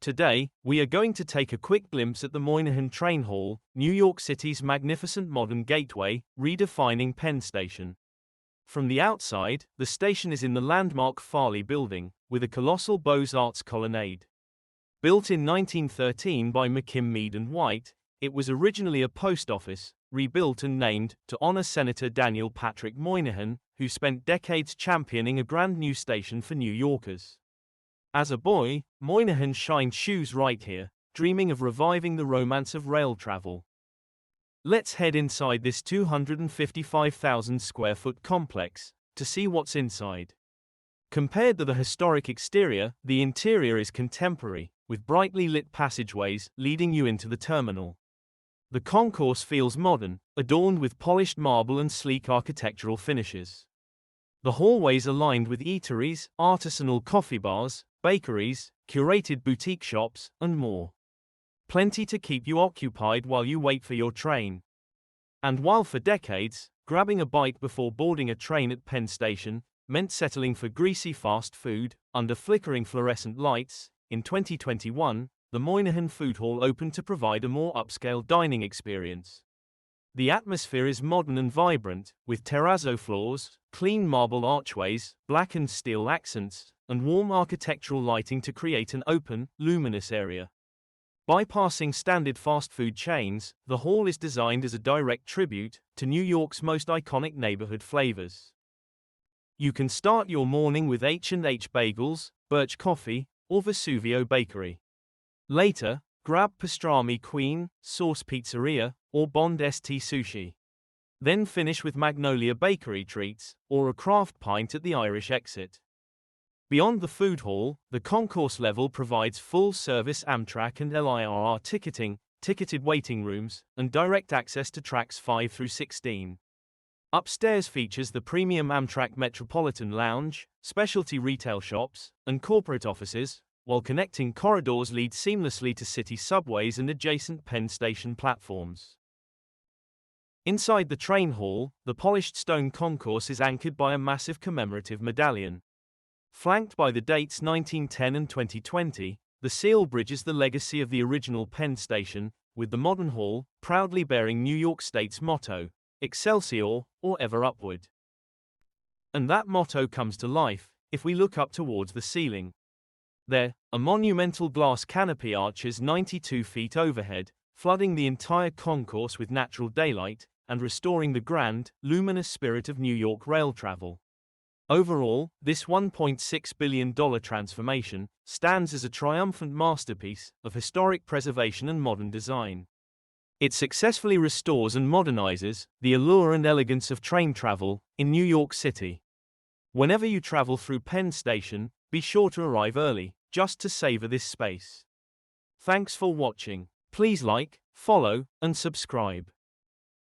Today, we are going to take a quick glimpse at the Moynihan Train Hall, New York City's magnificent modern gateway, redefining Penn Station. From the outside, the station is in the landmark Farley Building, with a colossal Beaux-Arts colonnade. Built in 1913 by McKim, Mead White, it was originally a post office, rebuilt and named to honor Senator Daniel Patrick Moynihan, who spent decades championing a grand new station for New Yorkers. As a boy, Moynihan shined shoes right here, dreaming of reviving the romance of rail travel. Let's head inside this 255,000 square foot complex to see what's inside. Compared to the historic exterior, the interior is contemporary, with brightly lit passageways leading you into the terminal. The concourse feels modern, adorned with polished marble and sleek architectural finishes. The hallways are lined with eateries, artisanal coffee bars, bakeries, curated boutique shops, and more. Plenty to keep you occupied while you wait for your train. And while for decades, grabbing a bite before boarding a train at Penn Station meant settling for greasy fast food under flickering fluorescent lights, in 2021, the Moynihan Food Hall opened to provide a more upscale dining experience. The atmosphere is modern and vibrant, with terrazzo floors, clean marble archways, blackened steel accents, and warm architectural lighting to create an open, luminous area. Bypassing standard fast food chains, the hall is designed as a direct tribute to New York's most iconic neighborhood flavors. You can start your morning with H&H Bagels, Birch Coffee, or Vesuvio Bakery. Later, grab Pastrami Queen, Sauce Pizzeria, or Bond St Sushi. Then finish with Magnolia Bakery treats, or a craft pint at the Irish exit. Beyond the food hall, the concourse level provides full-service Amtrak and LIRR ticketing, ticketed waiting rooms, and direct access to tracks 5 through 16. Upstairs features the premium Amtrak Metropolitan Lounge, specialty retail shops, and corporate offices, while connecting corridors lead seamlessly to city subways and adjacent Penn Station platforms. Inside the train hall, the polished stone concourse is anchored by a massive commemorative medallion. Flanked by the dates 1910 and 2020, the seal bridges the legacy of the original Penn Station, with the modern hall proudly bearing New York State's motto, Excelsior, or Ever Upward. And that motto comes to life if we look up towards the ceiling. There, a monumental glass canopy arches 92 feet overhead, flooding the entire concourse with natural daylight and restoring the grand, luminous spirit of New York rail travel. Overall, this $1.6 billion transformation stands as a triumphant masterpiece of historic preservation and modern design. It successfully restores and modernizes the allure and elegance of train travel in New York City. Whenever you travel through Penn Station, be sure to arrive early, just to savor this space. Thanks for watching. Please like, follow, and subscribe.